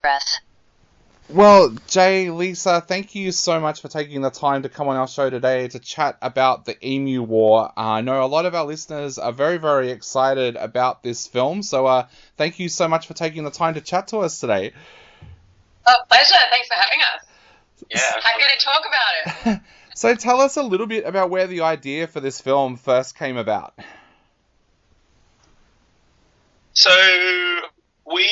breath. Well, Jay, Lisa, thank you so much for taking the time to come on our show today to chat about the Emu War. I know a lot of our listeners are very, very excited about this film, so thank you so much for taking the time to chat to us today. Oh, pleasure. Thanks for having us. Yeah, happy to talk about it. So tell us a little bit about where the idea for this film first came about. So we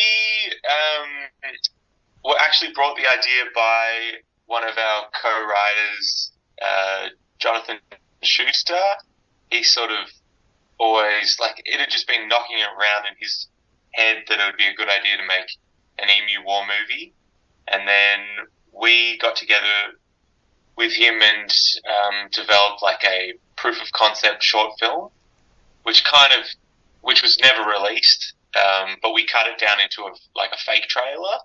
were actually brought the idea by one of our co-writers, Jonathan Schuster. He sort of always, it had just been knocking around in his head that it would be a good idea to make an Emu War movie. And then we got together with him and developed a proof of concept short film, which was never released, but we cut it down into a fake trailer,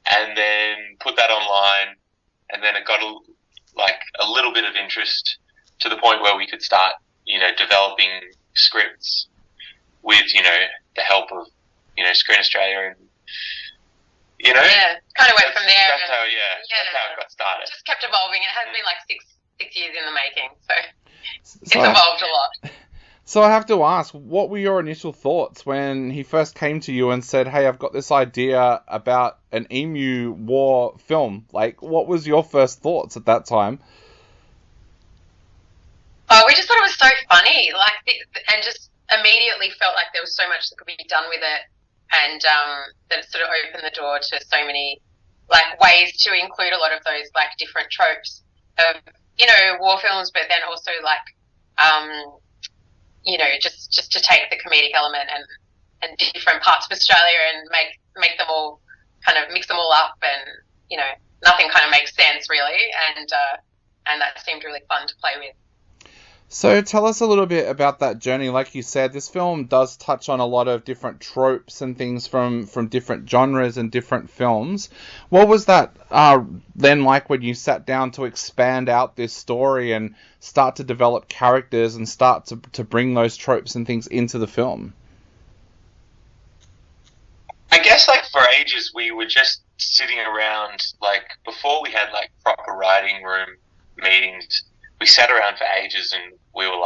and then put that online, and then it got a little bit of interest to the point where we could start, developing scripts with, the help of, Screen Australia and, Yeah, kind of went from there. That's how it got started. It just kept evolving. It has been six years in the making, so it's evolved a lot. So I have to ask, what were your initial thoughts when he first came to you and said, hey, I've got this idea about an Emu War film? What was your first thoughts at that time? Oh, we just thought it was so funny, and just immediately felt like there was so much that could be done with it, and that it sort of opened the door to so many, ways to include a lot of those, different tropes of, war films, but then also, just to take the comedic element and different parts of Australia and make them all kind of mix them all up, and nothing kind of makes sense really, and that seemed really fun to play with. So tell us a little bit about that journey. Like you said, this film does touch on a lot of different tropes and things from different genres and different films. What was that then like when you sat down to expand out this story and start to develop characters and start to bring those tropes and things into the film? I guess for ages we were just sitting around, before we had proper writing room meetings, we sat around for ages and we were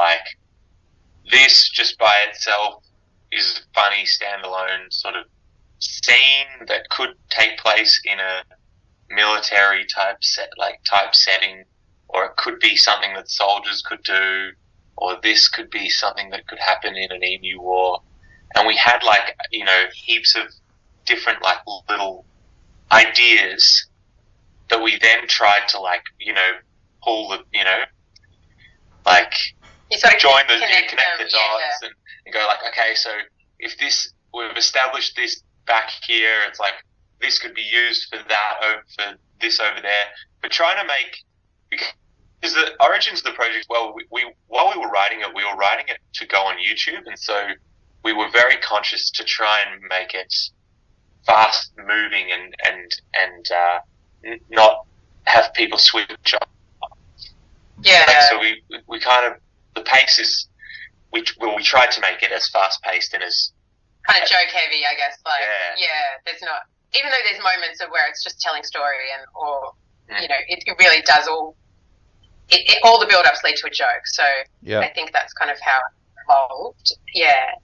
this just by itself is a funny standalone sort of scene that could take place in a military type setting, or it could be something that soldiers could do, or this could be something that could happen in an Emu War. And we had heaps of different little ideas that we then tried to pull the you sort of connect them, the dots and go okay, so if we've established this back here, it's this could be used for that, for this over there. But trying to because the origins of the project, while we were writing it to go on YouTube, and so we were very conscious to try and make it fast moving and not have people switch off. Yeah. So we kind of, the pace is, we tried to make it as fast paced and as kind of joke heavy, I guess. There's not, even though there's moments of where it's just telling story it really does all the build ups lead to a joke. So I think that's kind of how it evolved. Yeah.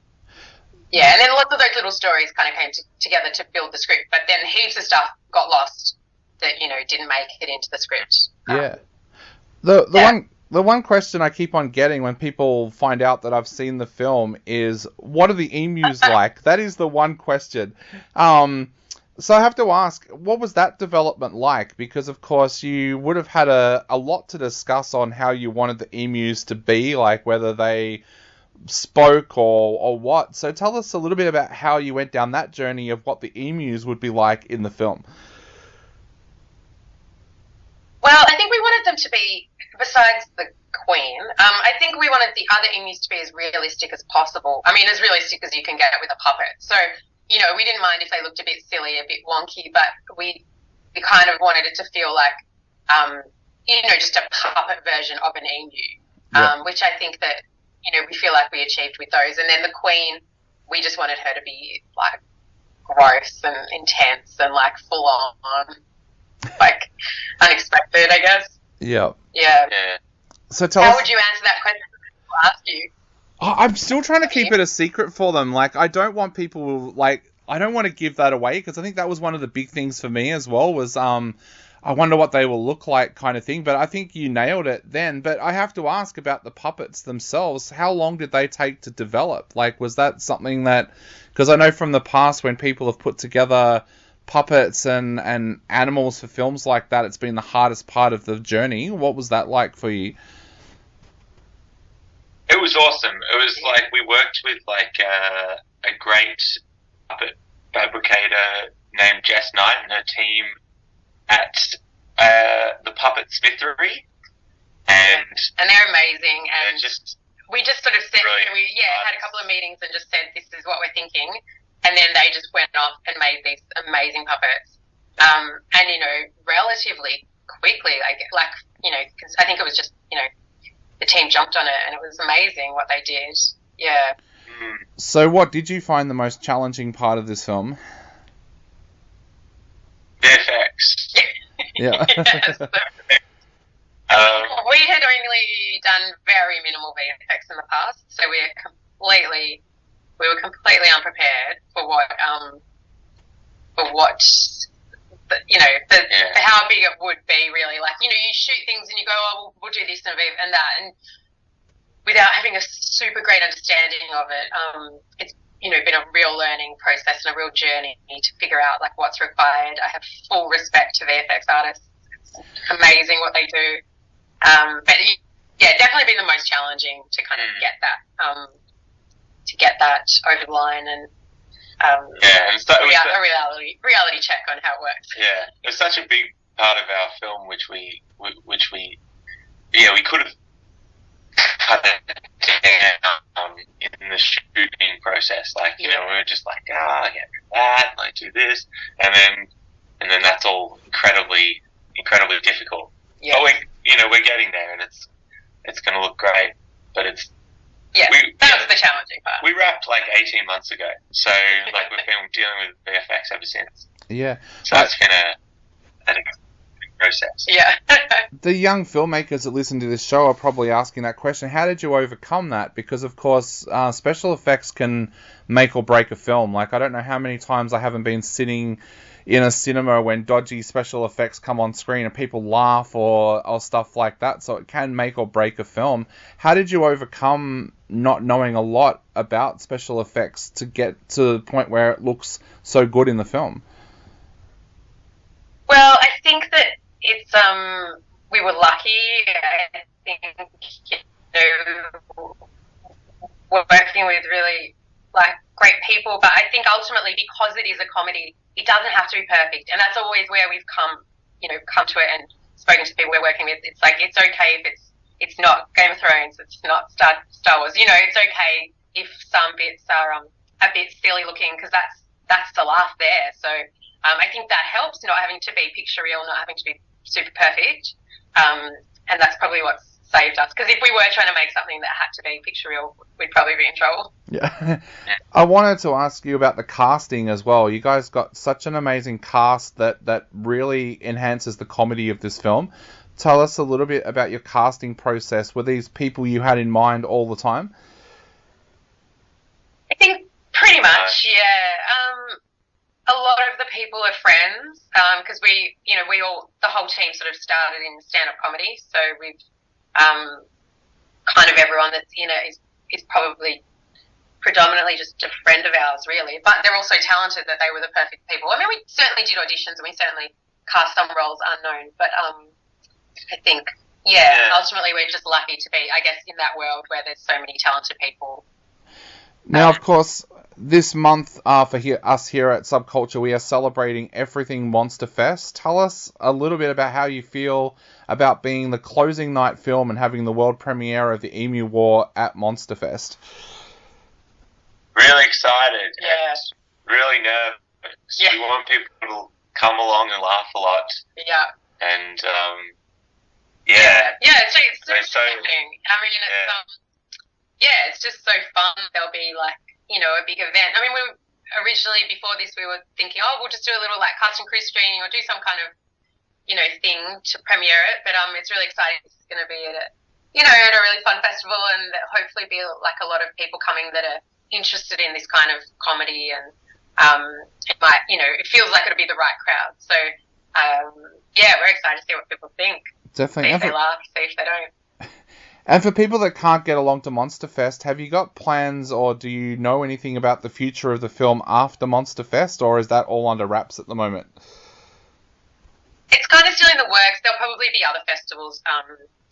Yeah, and then lots of those little stories kind of came together to build the script, but then heaps of stuff got lost that didn't make it into the script. Yeah. The one question I keep on getting when people find out that I've seen the film is, what are the emus like? That is the one question. So I have to ask, what was that development like? Because, of course, you would have had a lot to discuss on how you wanted the emus to be, whether they spoke or what. So tell us a little bit about how you went down that journey of what the emus would be like in the film. Well, I think we wanted them to be, besides the Queen, I think we wanted the other emus to be as realistic as possible. I mean, as realistic as you can get with a puppet. So, we didn't mind if they looked a bit silly, a bit wonky, but we kind of wanted it to feel like, just a puppet version of an emu, which I think that, we feel like we achieved with those. And then the Queen, we just wanted her to be gross and intense and like full on, like unexpected, I guess. Yeah. Yeah. So tell How us. would you answer that question if I asked you? I'm still trying to keep it a secret for them. Like, I don't want people, like, I don't want to give that away, because I think that was one of the big things for me as well, was, I wonder what they will look like kind of thing. But I think you nailed it then. But I have to ask about the puppets themselves. How long did they take to develop? Like, was that something that, because I know from the past when people have put together puppets and animals for films like that, it's been the hardest part of the journey. What was that like for you? It was awesome. It was like we worked with like a great puppet fabricator named Jess Knight and her team at the Puppet Smithery, and they're amazing. And just we just sort of said, had a couple of meetings and just said, this is what we're thinking, and then they just went off and made these amazing puppets, and relatively quickly, like 'cause I think it was just the team jumped on it, and it was amazing what they did. Yeah. So what did you find the most challenging part of this film? VFX. Yes. Um, We had only done very minimal VFX in the past, so we were completely unprepared for what for how big it would be, really. Like, you shoot things and you go, oh, we'll do this and that, and without having a super great understanding of it, it's been a real learning process and a real journey to figure out like what's required. I have full respect to VFX artists. It's amazing what they do. But definitely been the most challenging to kind of get that over the line, and a reality check on how it works. Yeah, it's such a big part of our film, which we could have cut it down in the shooting process. Like, we were just like, I get that, and I do this, and then that's all incredibly difficult. Yeah. But we're getting there, and it's going to look great. But it's that was the challenging part. We wrapped like 18 months ago, so like we've been dealing with VFX ever since. Yeah. So it's been an process. Yeah. The young filmmakers that listen to this show are probably asking that question. How did you overcome that? Because, of course, special effects can make or break a film. Like, I don't know how many times I haven't been sitting in a cinema when dodgy special effects come on screen and people laugh or stuff like that. So it can make or break a film. How did you overcome not knowing a lot about special effects to get to the point where it looks so good in the film? Well, I think that it's we were lucky. I think we're working with really like great people, but I think ultimately because it is a comedy, it doesn't have to be perfect, and that's always where we've come to it and spoken to people we're working with. It's like it's okay if it's not Game of Thrones, it's not Star Wars. It's okay if some bits are a bit silly looking, because that's the laugh there. So I think that helps, not having to be picture real, not having to be super perfect, and that's probably what's saved us. Because if we were trying to make something that had to be picture real, we'd probably be in trouble. Yeah. I wanted to ask you about the casting as well. You guys got such an amazing cast that really enhances the comedy of this film. Tell us a little bit about your casting process. Were these people you had in mind all the time? I think pretty much, yeah. A lot of the people are friends, because the whole team sort of started in stand-up comedy, so we've kind of everyone that's in it is probably predominantly just a friend of ours, really. But they're also talented that they were the perfect people. I mean, we certainly did auditions and we certainly cast some roles unknown, but I think, ultimately we're just lucky to be, I guess, in that world where there's so many talented people. Now, of course, this month for us here at Subculture, we are celebrating Everything Monster Fest. Tell us a little bit about how you feel about being the closing night film and having the world premiere of the Emu War at Monster Fest. Really excited. Yeah. Really nervous. Yeah. We want people to come along and laugh a lot. Yeah. And, Yeah, it's so exciting. I mean, it's it's just so fun. There'll be like, a big event. I mean, originally before this we were thinking, we'll just do a little like cast and crew screening or do some kind of, thing to premiere it. But it's really exciting. It's going to be at a really fun festival, and hopefully be like a lot of people coming that are interested in this kind of comedy, and it might, it feels like it'll be the right crowd. So we're excited to see what people think. Definitely. See if they laugh, see if they don't. And for people that can't get along to Monster Fest, have you got plans, or do you know anything about the future of the film after Monster Fest, or is that all under wraps at the moment? It's kind of still in the works. There'll probably be other festivals,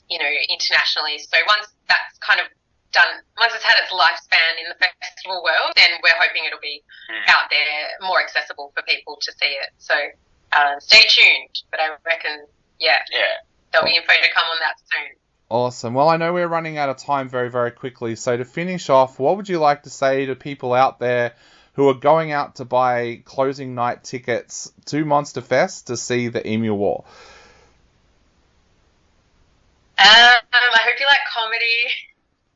internationally. So once that's kind of done, once it's had its lifespan in the festival world, then we're hoping it'll be out there, more accessible for people to see it. So stay tuned. But I reckon, there'll be info to come on that soon. Awesome. Well, I know we're running out of time very, very quickly. So to finish off, what would you like to say to people out there who are going out to buy closing night tickets to Monster Fest to see the Emu War? I hope you like comedy.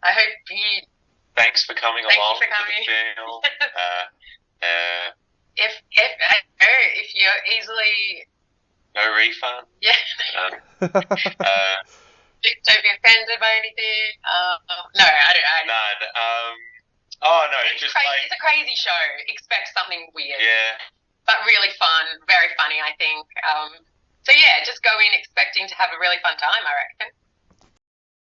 I hope you... Thanks for coming along to the film. If you're easily... No refund? Yeah. Don't be offended by anything. No, I don't. No, it's just crazy. It's a crazy show. Expect something weird. Yeah. But really fun. Very funny, I think. So, just go in expecting to have a really fun time, I reckon.